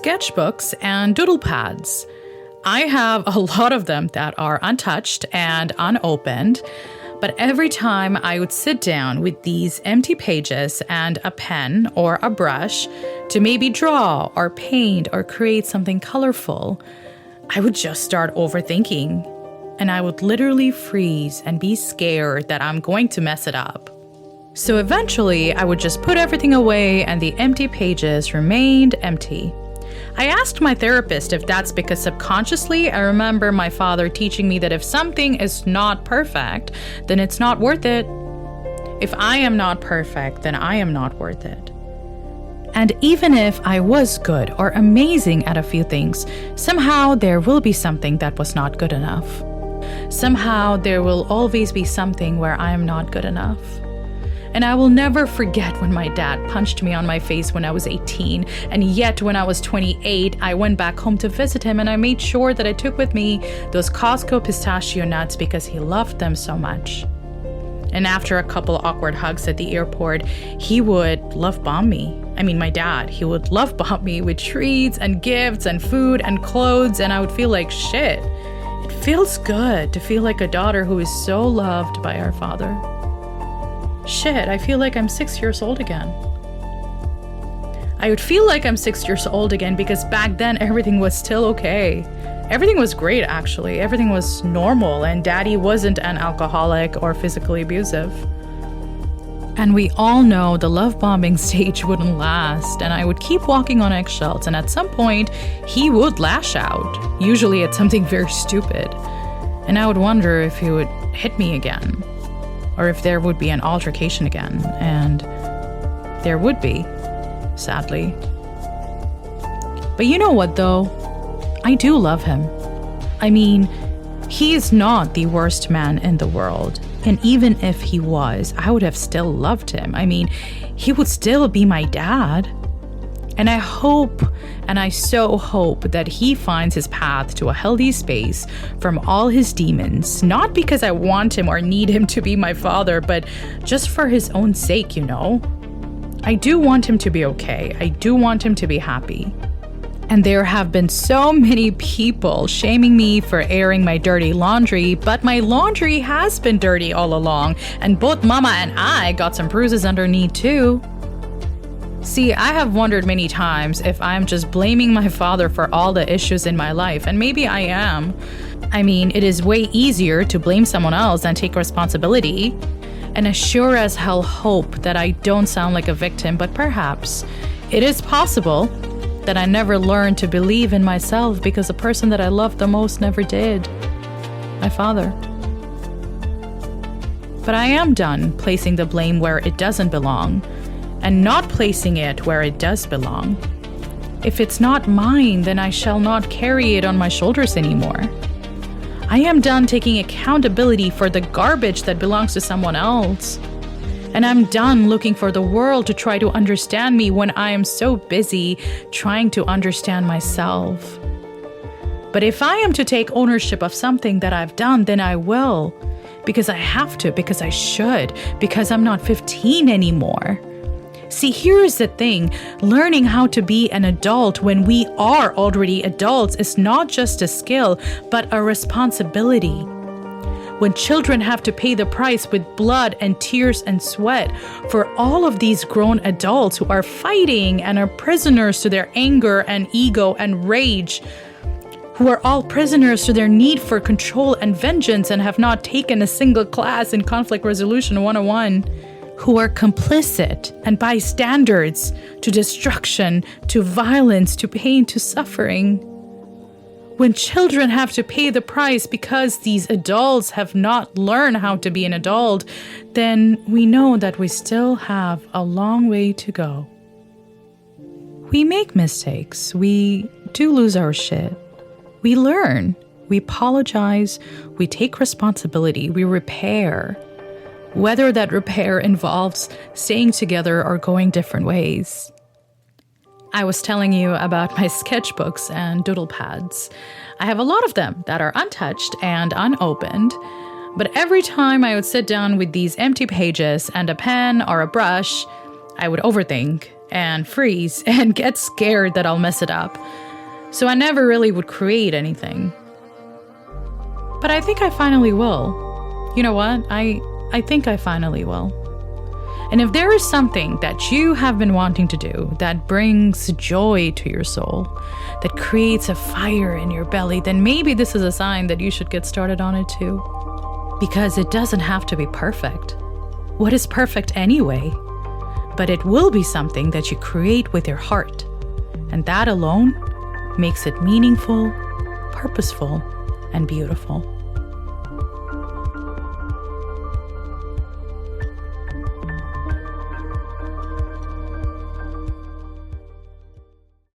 sketchbooks and doodle pads. I have a lot of them that are untouched and unopened, but every time I would sit down with these empty pages and a pen or a brush to maybe draw or paint or create something colorful, I would just start overthinking, and I would literally freeze and be scared that I'm going to mess it up. So eventually, I would just put everything away and the empty pages remained empty. I asked my therapist if that's because subconsciously I remember my father teaching me that if something is not perfect, then it's not worth it. If I am not perfect, then I am not worth it. And even if I was good or amazing at a few things, somehow there will be something that was not good enough. Somehow there will always be something where I am not good enough. And I will never forget when my dad punched me on my face when I was 18, and yet when I was 28, I went back home to visit him and I made sure that I took with me those Costco pistachio nuts because he loved them so much. And after a couple awkward hugs at the airport, he would love bomb me. My dad, he would love bomb me with treats and gifts and food and clothes, and I would feel like shit. It feels good to feel like a daughter who is so loved by our father. Shit, I feel like I'm 6 years old again. I would feel like I'm 6 years old again because back then everything was still okay. Everything was great, actually. Everything was normal, and daddy wasn't an alcoholic or physically abusive. And we all know the love bombing stage wouldn't last, and I would keep walking on eggshells, and at some point, he would lash out, usually at something very stupid. And I would wonder if he would hit me again, or if there would be an altercation again, and there would be, sadly. But you know what, though? I do love him. He is not the worst man in the world. And even if he was, I would have still loved him. He would still be my dad. And I hope, and I so hope, that he finds his path to a healthy space from all his demons, not because I want him or need him to be my father, but just for his own sake, I do want him to be okay. I do want him to be happy. And there have been so many people shaming me for airing my dirty laundry, but my laundry has been dirty all along, and both Mama and I got some bruises underneath too. See, I have wondered many times if I'm just blaming my father for all the issues in my life, and maybe I am. It is way easier to blame someone else than take responsibility. And I sure as hell hope that I don't sound like a victim, but perhaps it is possible that I never learned to believe in myself because the person that I loved the most never did. My father. But I am done placing the blame where it doesn't belong, and not placing it where it does belong. If it's not mine, then I shall not carry it on my shoulders anymore. I am done taking accountability for the garbage that belongs to someone else. And I'm done looking for the world to try to understand me when I am so busy trying to understand myself. But if I am to take ownership of something that I've done, then I will. Because I have to, because I should, because I'm not 15 anymore. See, here's the thing. Learning how to be an adult when we are already adults is not just a skill, but a responsibility. When children have to pay the price with blood and tears and sweat for all of these grown adults who are fighting and are prisoners to their anger and ego and rage, who are all prisoners to their need for control and vengeance and have not taken a single class in Conflict Resolution 101, who are complicit and bystanders to destruction, to violence, to pain, to suffering. When children have to pay the price because these adults have not learned how to be an adult, then we know that we still have a long way to go. We make mistakes. We do lose our shit. We learn. We apologize. We take responsibility. We repair. Whether that repair involves staying together or going different ways. I was telling you about my sketchbooks and doodle pads. I have a lot of them that are untouched and unopened, but every time I would sit down with these empty pages and a pen or a brush, I would overthink, and freeze and get scared that I'll mess it up. So I never really would create anything. But I think I finally will. You know what? I think I finally will. And if there is something that you have been wanting to do that brings joy to your soul, that creates a fire in your belly, then maybe this is a sign that you should get started on it too. Because it doesn't have to be perfect. What is perfect anyway? But it will be something that you create with your heart. And that alone makes it meaningful, purposeful, and beautiful.